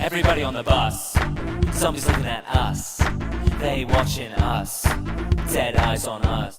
Everybody on the bus, zombies looking at us, they watching us, dead eyes on us.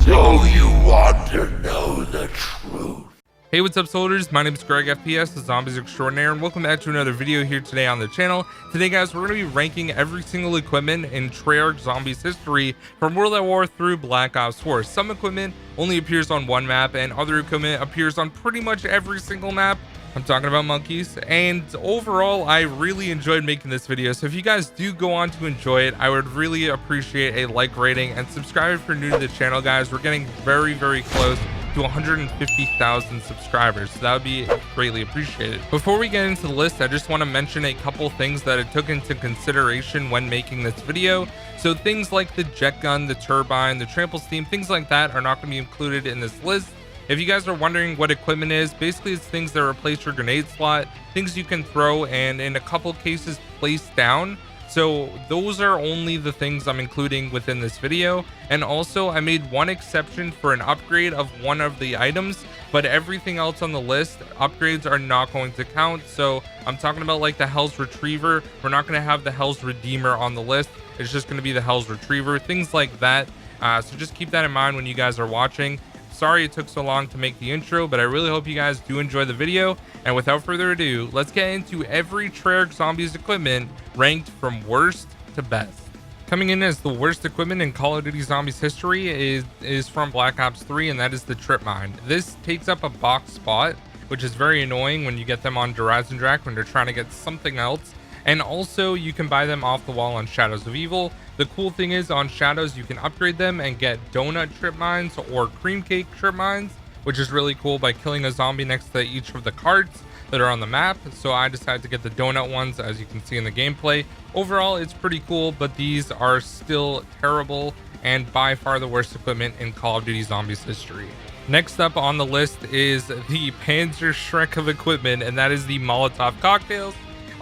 So you want to know the truth? Hey, what's up soldiers, my name is GregFPS, the Zombies Extraordinaire, and welcome back to another video here today on the channel. Today guys, we're going to be ranking every single equipment in Treyarch Zombies history from World at War through Black Ops 4. Some equipment only appears on one map and other equipment appears on pretty much every single map. I'm talking about monkeys, and overall I really enjoyed making this video, so if you guys do go on to enjoy it, I would really appreciate a like rating and subscribe if you're new to the channel guys. We're getting very close to 150,000 subscribers, so that would be greatly appreciated. Before we get into the list, I just want to mention a couple things that I took into consideration when making this video. So things like the jet gun, the turbine, the trample steam, things like that are not going to be included in this list. If you guys are wondering what equipment is, basically it's things that replace your grenade slot, things you can throw, and in a couple cases place down. So those are only the things I'm including within this video. And also I made one exception for an upgrade of one of the items, but everything else on the list, upgrades are not going to count. So I'm talking about like the Hell's Retriever. We're not going to have the Hell's Redeemer on the list. It's just going to be the Hell's Retriever, things like that. So just keep that in mind when you guys are watching. Sorry it took so long to make the intro, but I really hope you guys do enjoy the video. And without further ado, let's get into every Treyarch Zombies equipment ranked from worst to best. Coming in as the worst equipment in Call of Duty Zombies history is from Black Ops 3, and that is the Tripmine. This takes up a box spot, which is very annoying when you get them on Duraz and Drac when they're trying to get something else. And also you can buy them off the wall on Shadows of Evil. The cool thing is on Shadows you can upgrade them and get donut Tripmines or cream cake Tripmines, which is really cool by killing a zombie next to each of the carts that are on the map. So I decided to get the donut ones, as you can see in the gameplay. Overall it's pretty cool, but these are still terrible and by far the worst equipment in Call of Duty Zombies history. Next up on the list is the Panzer Shrek of equipment, and that is the Molotov Cocktails.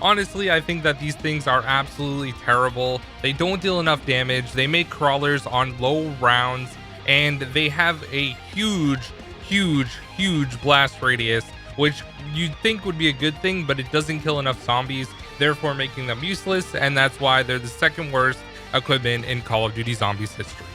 Honestly, I think that these things are absolutely terrible. They don't deal enough damage. They make crawlers on low rounds, and they have a huge blast radius, which you'd think would be a good thing, but it doesn't kill enough zombies, therefore making them useless, and that's why they're the second worst equipment in Call of Duty Zombies history.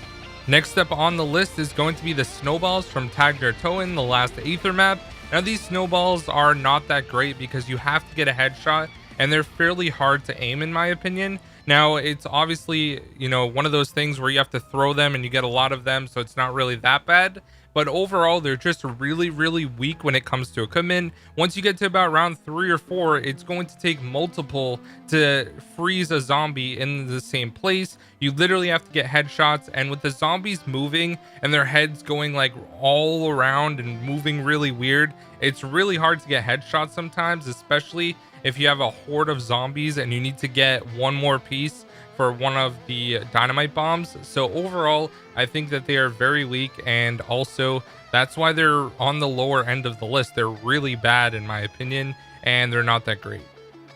Next up on the list is going to be the Snowballs from Tag Der Toten, the last Aether map. Now these snowballs are not that great because you have to get a headshot, and they're fairly hard to aim in my opinion. Now it's obviously, you know, one of those things where you have to throw them and you get a lot of them, so it's not really that bad, but overall they're just really weak when it comes to equipment. Once you get to about round 3 or 4, it's going to take multiple to freeze a zombie in the same place. You literally have to get headshots, and with the zombies moving and their heads going like all around and moving really weird, it's really hard to get headshots sometimes, especially if you have a horde of zombies and you need to get one more piece for one of the dynamite bombs. So overall, I think that they are very weak, and also that's why they're on the lower end of the list. They're really bad in my opinion, and they're not that great.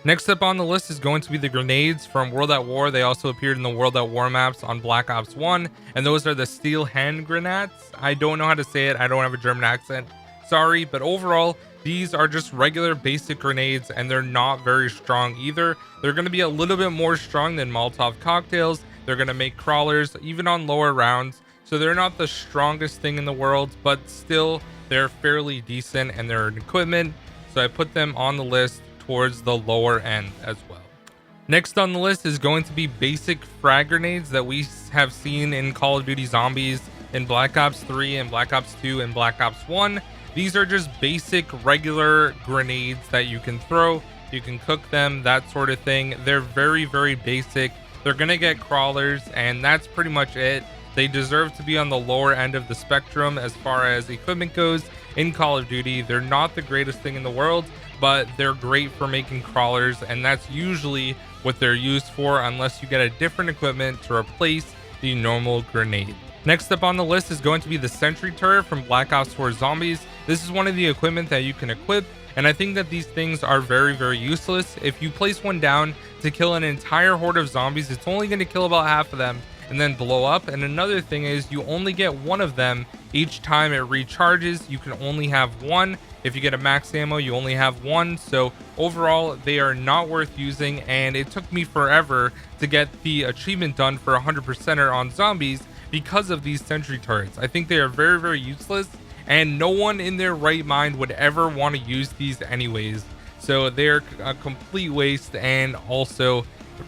Next up on the list is going to be the grenades from World at War. They also appeared in the World at War maps on Black Ops 1, and those are the steel hand grenades. I don't know how to say it. I don't have a German accent. Sorry, but overall, these are just regular basic grenades, and they're not very strong either. They're going to be a little bit more strong than Molotov Cocktails. They're going to make crawlers even on lower rounds, so they're not the strongest thing in the world, but still they're fairly decent and they're an equipment, so I put them on the list towards the lower end as well. Next on the list is going to be basic frag grenades that we have seen in Call of Duty Zombies in Black Ops 3 and Black Ops 2 and Black Ops 1. These are just basic regular grenades that you can throw. You can cook them, that sort of thing. They're very basic. They're gonna get crawlers, and that's pretty much it. They deserve to be on the lower end of the spectrum as far as equipment goes in Call of Duty. They're not the greatest thing in the world, but they're great for making crawlers, and that's usually what they're used for unless you get a different equipment to replace the normal grenade. Next up on the list is going to be the Sentry Turret from Black Ops 4 Zombies. This is one of the equipment that you can equip, and I think that these things are very useless. If you place one down to kill an entire horde of zombies, it's only going to kill about half of them, and then blow up. And another thing is you only get one of them each time it recharges. You can only have one. If you get a max ammo, you only have one. So overall, they are not worth using, and it took me forever to get the achievement done for 100%er on zombies because of these sentry turrets. I think they are very, very useless, and no one in their right mind would ever want to use these anyways. So they're a complete waste and also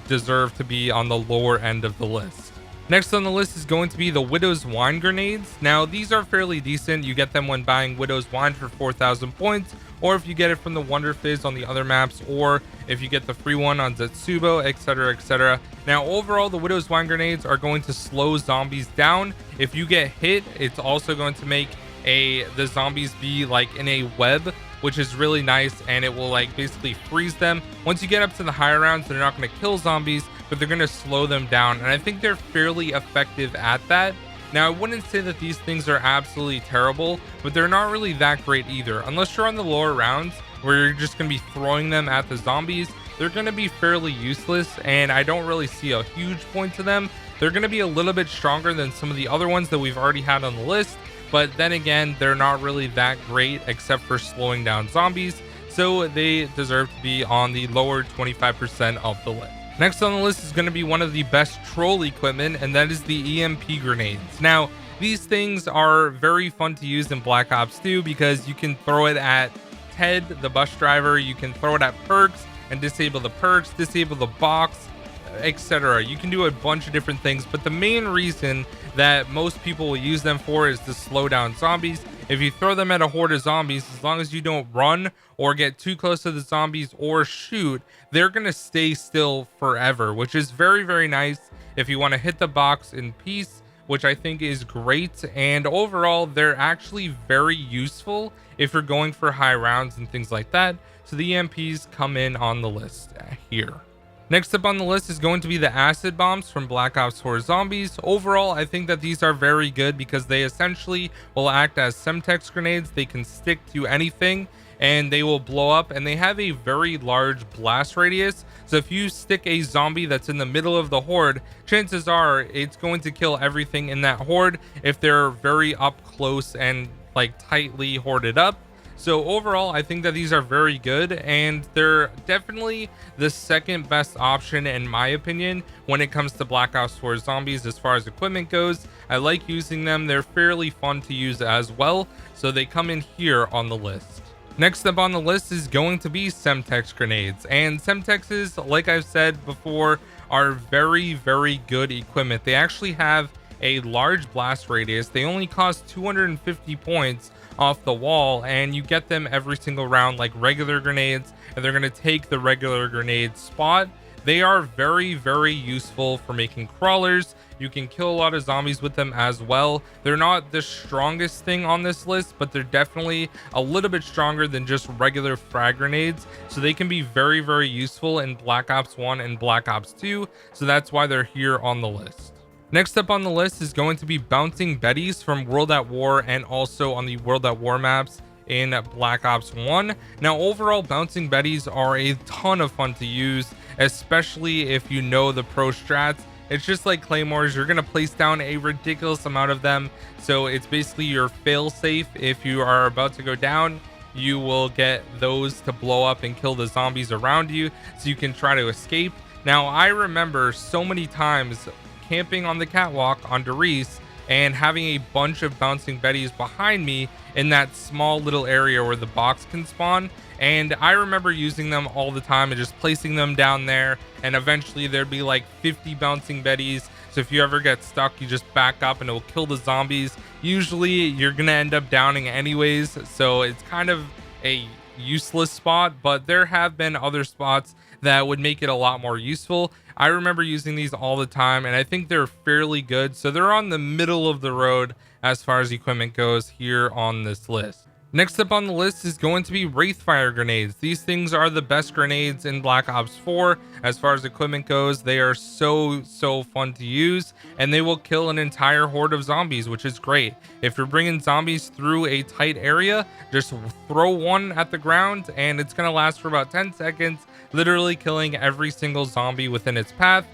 deserve to be on the lower end of the list. Next on the list is going to be the Widow's Wine Grenades. Now, these are fairly decent. You get them when buying Widow's Wine for 4,000 points, or if you get it from the Wonder Fizz on the other maps, or if you get the free one on Zetsubo, etc, etc. Now, overall, the Widow's Wine Grenades are going to slow zombies down. If you get hit, it's also going to make the zombies be like in a web, which is really nice, and it will like basically freeze them. Once you get up to the higher rounds, they're not going to kill zombies, but they're going to slow them down, and I think they're fairly effective at that. Now, I wouldn't say that these things are absolutely terrible, but they're not really that great either. Unless you're on the lower rounds where you're just going to be throwing them at the zombies, they're going to be fairly useless, and I don't really see a huge point to them. They're going to be a little bit stronger than some of the other ones that we've already had on the list, but then again, they're not really that great except for slowing down zombies, so they deserve to be on the lower 25% of the list. Next on the list is going to be one of the best troll equipment, and that is the EMP Grenades. Now, these things are very fun to use in Black Ops 2 because you can throw it at Ted, the bus driver, you can throw it at perks and disable the perks, disable the box, etc. You can do a bunch of different things, but the main reason that most people will use them for is to slow down zombies. If you throw them at a horde of zombies, as long as you don't run or get too close to the zombies or shoot, they're going to stay still forever, which is very, very nice if you want to hit the box in peace, which I think is great. And overall, they're actually very useful if you're going for high rounds and things like that. So the EMPs come in on the list here. Next up on the list is going to be the acid bombs from Black Ops 4 Zombies. Overall, I think that these are very good because they essentially will act as Semtex grenades. They can stick to anything and they will blow up, and they have a very large blast radius. So if you stick a zombie that's in the middle of the horde, chances are it's going to kill everything in that horde if they're very up close and like tightly hoarded up. So overall, I think that these are very good, and they're definitely the second best option in my opinion when it comes to Black Ops 4 Zombies as far as equipment goes. I like using them. They're fairly fun to use as well, so they come in here on the list. Next up on the list is going to be Semtex grenades, and Semtexes, like I've said before, are very, very good equipment. They actually have a large blast radius. They only cost 250 points off the wall, and you get them every single round like regular grenades, and they're going to take the regular grenade spot. They are very, very useful for making crawlers. You can kill a lot of zombies with them as well. They're not the strongest thing on this list, but they're definitely a little bit stronger than just regular frag grenades. So they can be very, very useful in Black Ops 1 and Black Ops 2. So that's why they're here on the list. Next up on the list is going to be bouncing Betties from World at War and also on the World at War maps in Black Ops 1. Now, overall, bouncing Betties are a ton of fun to use, especially if you know the pro strats. It's just like Claymores. You're going to place down a ridiculous amount of them. So it's basically your fail safe. If you are about to go down, you will get those to blow up and kill the zombies around you so you can try to escape. Now, I remember so many times camping on the catwalk on Doris and having a bunch of bouncing Betties behind me in that small little area where the box can spawn, and I remember using them all the time and just placing them down there, and eventually there'd be like 50 bouncing Betties. So if you ever get stuck, you just back up and it will kill the zombies. Usually you're gonna end up downing anyways, so it's kind of a useless spot, but there have been other spots that would make it a lot more useful. I remember using these all the time, and I think they're fairly good. So they're on the middle of the road as far as equipment goes here on this list. Next up on the list is going to be Wraith Fire grenades. These things are the best grenades in Black Ops 4 as far as equipment goes. They are so fun to use, and they will kill an entire horde of zombies, which is great. If you're bringing zombies through a tight area, just throw one at the ground, and it's going to last for about 10 seconds, literally killing every single zombie within its path.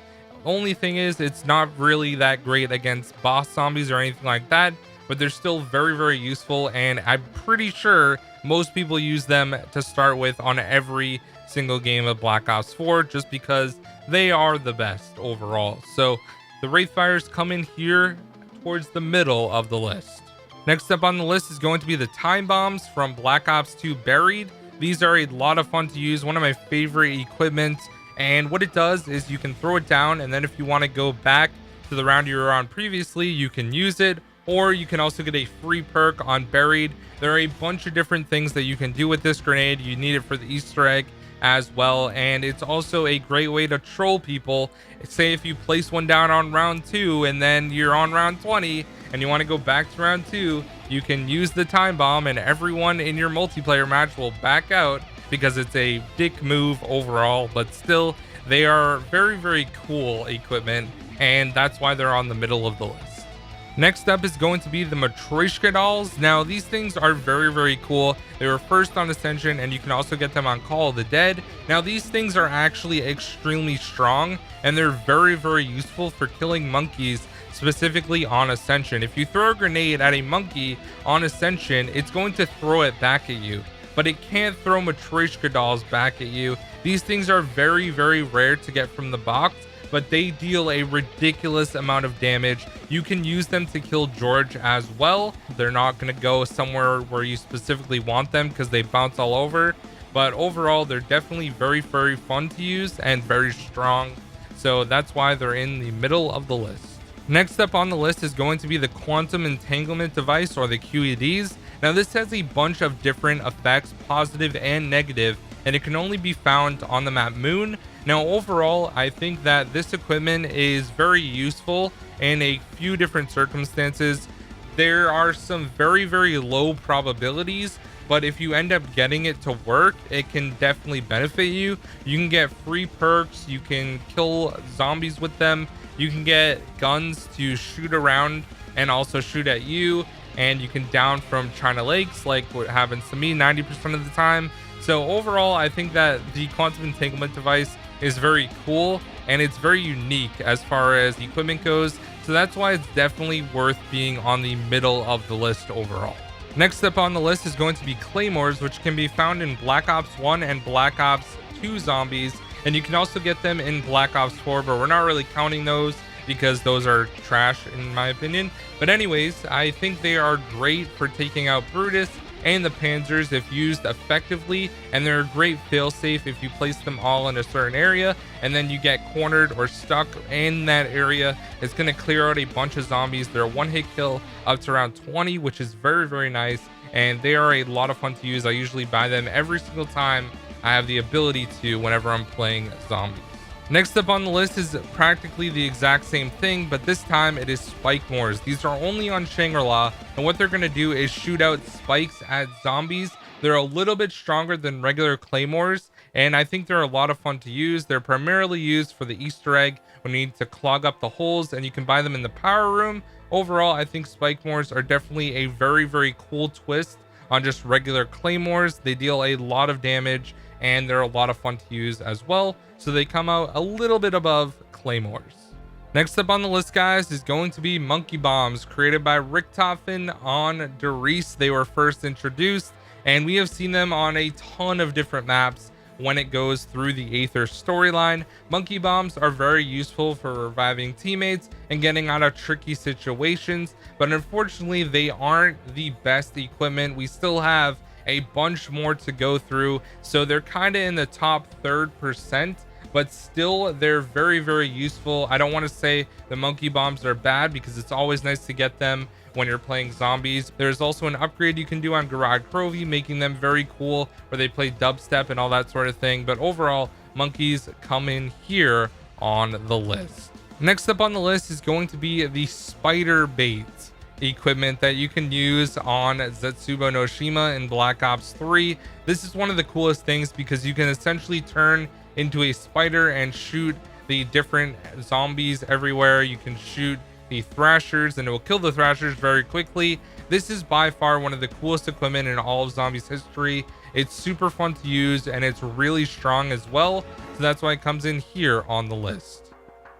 only thing is it's not really that great against boss zombies or anything like that, but they're still very, very useful, and I'm pretty sure most people use them to start with on every single game of Black Ops 4 just because they are the best overall. So the Wraith Fires come in here towards the middle of the list. Next up on the list is going to be the Time Bombs from Black Ops 2 Buried. These are a lot of fun to use, one of my favorite equipment, and what it does is you can throw it down, and then if you want to go back to the round you were on previously, you can use it, or you can also get a free perk on Buried. There are a bunch of different things that you can do with this grenade. You need it for the Easter egg as well, and it's also a great way to troll people. Say if you place one down on round 2 and then you're on round 20 and you want to go back to round 2, you can use the time bomb and everyone in your multiplayer match will back out because it's a dick move overall, but still they are very, very cool equipment, and that's why they're on the middle of the list. Next up is going to be the Matroyshka Dolls. Now, these things are very, very cool. They were first on Ascension, and you can also get them on Call of the Dead. Now, these things are actually extremely strong, and they're very, very useful for killing monkeys, specifically on Ascension. If you throw a grenade at a monkey on Ascension, it's going to throw it back at you, but it can't throw Matroyshka Dolls back at you. These things are very, very rare to get from the box, but they deal a ridiculous amount of damage. You can use them to kill George as well. They're not going to go somewhere where you specifically want them because they bounce all over, but overall they're definitely very, very fun to use and very strong, so that's why they're in the middle of the list. Next up on the list is going to be the Quantum Entanglement Device, or the QEDs. Now, this has a bunch of different effects, positive and negative, and it can only be found on the map Moon. Now, overall, I think that this equipment is very useful in a few different circumstances. There are some very, very low probabilities, but if you end up getting it to work, it can definitely benefit you. You can get free perks, you can kill zombies with them, you can get guns to shoot around and also shoot at you, and you can down from China Lakes like what happens to me 90% of the time. So overall, I think that the Quantum Entanglement Device is very cool, and it's very unique as far as equipment goes, so that's why it's definitely worth being on the middle of the list overall. Next up on the list is going to be Claymores, which can be found in Black Ops 1 and Black Ops 2 zombies, and you can also get them in Black Ops 4, but we're not really counting those because those are trash in my opinion. But anyways, I think they are great for taking out Brutus and the Panzers if used effectively, and they're a great failsafe if you place them all in a certain area and then you get cornered or stuck in that area. It's going to clear out a bunch of zombies. They're a one-hit kill up to around 20, which is very, very nice, and they are a lot of fun to use. I usually buy them every single time I have the ability to whenever I'm playing zombies. Next up on the list is practically the exact same thing, but this time it is Spikemores. These are only on Shangri-La, and what they're going to do is shoot out spikes at zombies. They're a little bit stronger than regular Claymores, and I think they're a lot of fun to use. They're primarily used for the Easter egg when you need to clog up the holes, and you can buy them in the power room. Overall, I think Spikemores are definitely a very, very cool twist on just regular Claymores. They deal a lot of damage, and they're a lot of fun to use as well, so they come out a little bit above Claymores. Next up on the list, guys, is going to be Monkey Bombs, created by Richtofen on Derice. They were first introduced, and we have seen them on a ton of different maps when it goes through the Aether storyline. Monkey Bombs are very useful for reviving teammates and getting out of tricky situations, but unfortunately they aren't the best equipment. We still have a bunch more to go through, so they're kind of in the top 3%, but still they're very, very useful. I don't want to say the Monkey Bombs are bad because it's always nice to get them when you're playing zombies. There's also an upgrade you can do on Garage Crovey, making them very cool, where they play dubstep and all that sort of thing, but overall monkeys come in here on the list. Next up on the list is going to be the Spider Bait equipment that you can use on Zetsubo no Shima in Black Ops 3. This is one of the coolest things because you can essentially turn into a spider and shoot the different zombies everywhere. You can shoot the Thrashers and it will kill the Thrashers very quickly. This is by far one of the coolest equipment in all of zombies history. It's super fun to use and it's really strong as well, so that's why it comes in here on the list.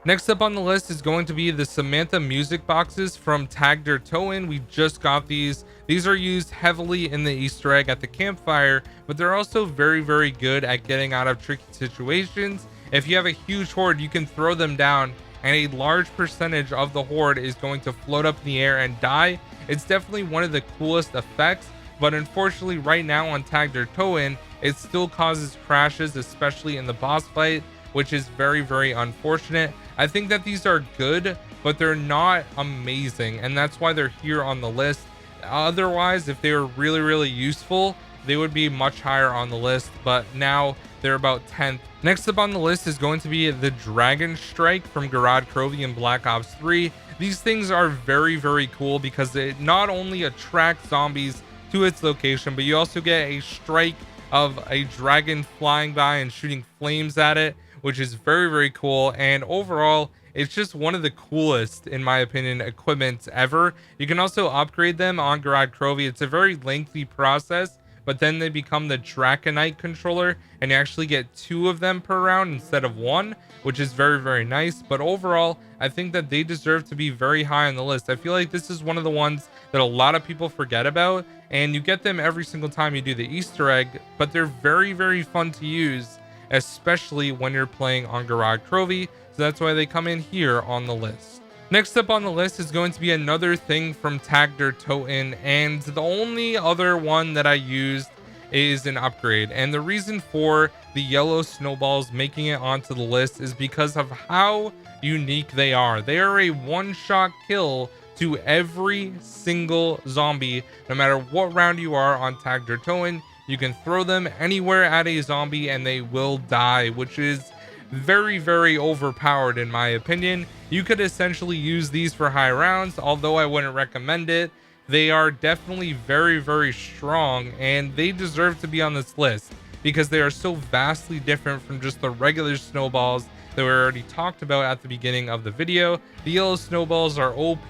Next up on the list is going to be the Samantha music boxes from Tag Der Toin. We just got these. These are used heavily in the Easter egg at the campfire, but they're also very, very good at getting out of tricky situations. If you have a huge horde, you can throw them down and a large percentage of the horde is going to float up in the air and die. It's definitely one of the coolest effects, but unfortunately right now on Tag Der Toin, it still causes crashes, especially in the boss fight, which is very, very unfortunate. I think that these are good, but they're not amazing, and that's why they're here on the list. Otherwise, if they were really, really useful, they would be much higher on the list, but now they're about 10th. Next up on the list is going to be the Dragon Strike from Gerard Crovey in Black Ops 3. These things are very, very cool because it not only attracts zombies to its location, but you also get a strike of a dragon flying by and shooting flames at it, which is very, very cool. And overall, it's just one of the coolest, in my opinion, equipment ever. You can also upgrade them on Gerard Crovey. It's a very lengthy process, but then they become the Draconite controller, and you actually get 2 of them per round instead of 1, which is very, very nice. But overall, I think that they deserve to be very high on the list. I feel like this is one of the ones that a lot of people forget about, and you get them every single time you do the Easter egg, but they're very, very fun to use, especially when you're playing on Gerard Crovey. So that's why they come in here on the list. Next up on the list is going to be another thing from Tag Der Toin, and the only other one that I used is an upgrade. And the reason for the yellow snowballs making it onto the list is because of how unique they are. They are a one-shot kill to every single zombie, no matter what round you are on Tag Der Toin. You can throw them anywhere at a zombie and they will die, which is very, very overpowered in my opinion. You could essentially use these for high rounds, although I wouldn't recommend it. They are definitely very, very strong, and they deserve to be on this list because they are so vastly different from just the regular snowballs that we already talked about at the beginning of the video. The yellow snowballs are OP.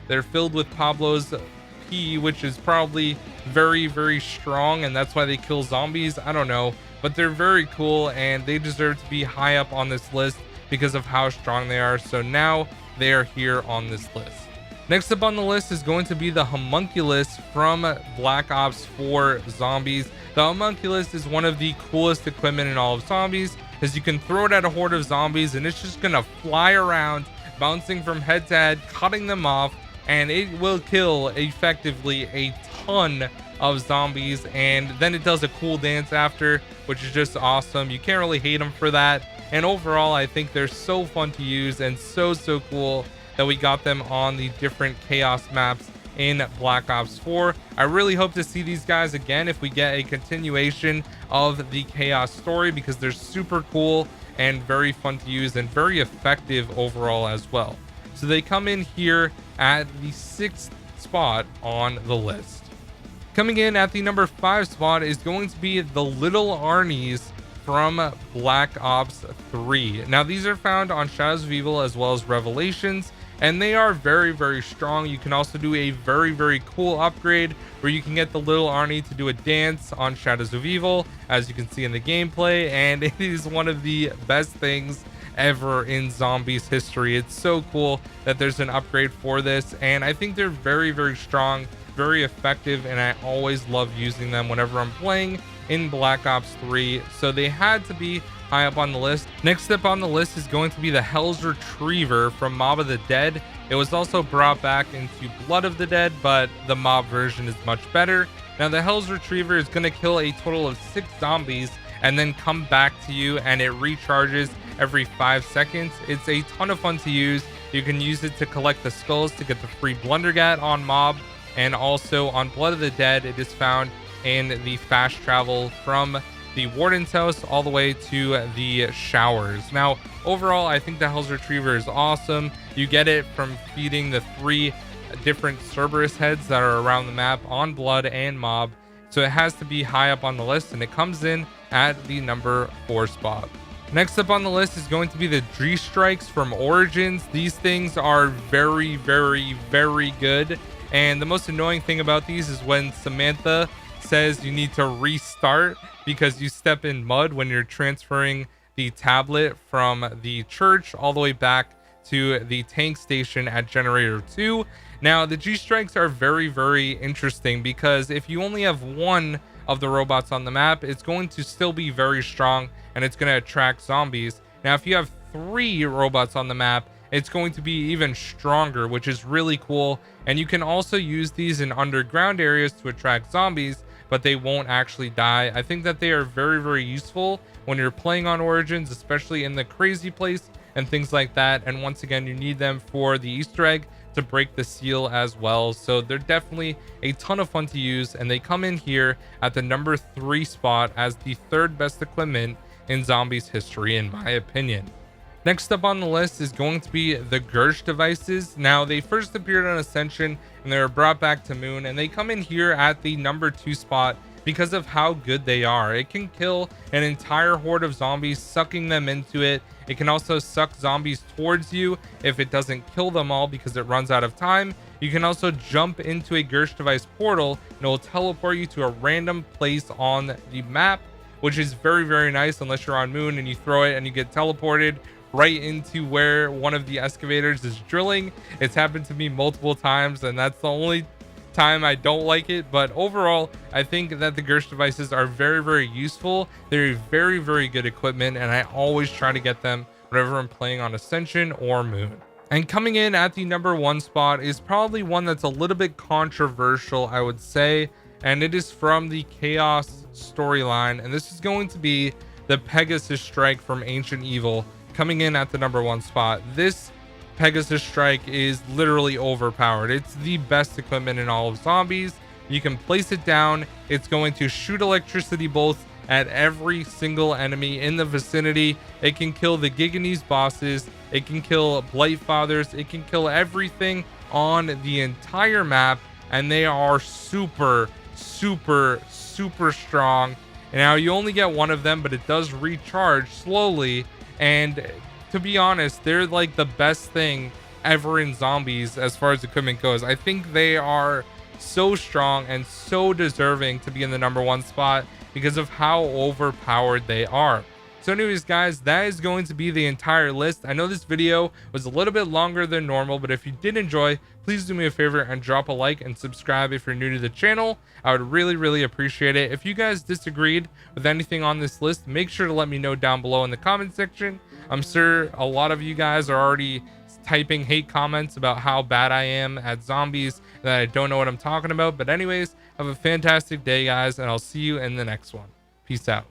They're filled with Pablo's P, which is probably very, very strong, and that's why they kill zombies. I don't know, but they're very cool, and they deserve to be high up on this list because of how strong they are. So now they are here on this list. Next up on the list is going to be the Homunculus from Black Ops 4 Zombies. The Homunculus is one of the coolest equipment in all of zombies, as you can throw it at a horde of zombies and it's just gonna fly around, bouncing from head to head, cutting them off, and it will kill effectively a ton of zombies. And then it does a cool dance after, which is just awesome. You can't really hate them for that. And overall, I think they're so fun to use and so cool that we got them on the different chaos maps in Black Ops 4. I really hope to see these guys again if we get a continuation of the chaos story, because they're super cool and very fun to use and very effective overall as well. So they come in here at the 6th spot on the list. Coming in at the number 5 spot is going to be the Little Arnies from Black Ops 3. Now these are found on Shadows of Evil as well as Revelations, and they are very strong. You can also do a very cool upgrade where you can get the Little Arnie to do a dance on Shadows of Evil, as you can see in the gameplay, and it is one of the best things ever in zombies history. It's so cool that there's an upgrade for this, and I think they're very strong, very effective, and I always love using them whenever I'm playing in Black Ops 3. So they had to be high up on the list. Next up on the list is going to be the Hell's Retriever from Mob of the Dead. It was also brought back into Blood of the Dead, but the mob version is much better. Now the Hell's Retriever is going to kill a total of 6 zombies and then come back to you, and it recharges every 5 seconds. It's a ton of fun to use. You can use it to collect the skulls to get the free Blundergat on mob, and also on Blood of the Dead it is found in the fast travel from the Warden's house all the way to the showers. Now overall, I think the Hell's Retriever is awesome. You get it from feeding the 3 different Cerberus heads that are around the map on Blood and Mob, so it has to be high up on the list, and it comes in at the number 4 spot. Next up on the list is going to be the G Strikes from Origins. These things are very good, and the most annoying thing about these is when Samantha says you need to restart because you step in mud when you're transferring the tablet from the church all the way back to the tank station at generator 2. Now the G strikes are very, very interesting because if you only have one of the robots on the map, it's going to still be very strong and it's going to attract zombies. Now if you have 3 robots on the map, it's going to be even stronger, which is really cool. And you can also use these in underground areas to attract zombies, but they won't actually die. I think that they are very, very useful when you're playing on Origins, especially in the crazy place and things like that. And once again, you need them for the Easter egg to break the seal as well. So they're definitely a ton of fun to use, and they come in here at the number 3 spot as the 3rd best equipment in Zombies history, in my opinion. Next up on the list is going to be the Gersh Devices. Now, they first appeared on Ascension and they were brought back to Moon, and they come in here at the number 2 spot because of how good they are. It can kill an entire horde of zombies, sucking them into it. It can also suck zombies towards you if it doesn't kill them all because it runs out of time. You can also jump into a Gersh Device portal and it will teleport you to a random place on the map, which is very, very nice unless you're on Moon and you throw it and you get teleported right into where one of the excavators is drilling. It's happened to me multiple times, and that's the only time I don't like it. But overall, I think that the Gersh Devices are very, very useful. They're a very, very good equipment, and I always try to get them whenever I'm playing on Ascension or Moon. And coming in at the number 1 spot is probably one that's a little bit controversial, I would say, and it is from the Chaos storyline, and this is going to be the Pegasus Strike from Ancient Evil, coming in at the number 1 spot. This Pegasus Strike is literally overpowered. It's the best equipment in all of Zombies. You can place it down. It's going to shoot electricity bolts at every single enemy in the vicinity. It can kill the Giganese bosses. It can kill Blight Fathers. It can kill everything on the entire map, and they are super, super, super strong. And now you only get one of them, but it does recharge slowly. And to be honest, they're like the best thing ever in Zombies as far as equipment goes. I think they are so strong and so deserving to be in the number 1 spot because of how overpowered they are. So anyways, guys, that is going to be the entire list. I know this video was a little bit longer than normal, but if you did enjoy, please do me a favor and drop a like and subscribe if you're new to the channel. I would really, really appreciate it. If you guys disagreed with anything on this list, make sure to let me know down below in the comment section. I'm sure a lot of you guys are already typing hate comments about how bad I am at Zombies, that I don't know what I'm talking about. But anyways, have a fantastic day, guys, and I'll see you in the next one. Peace out.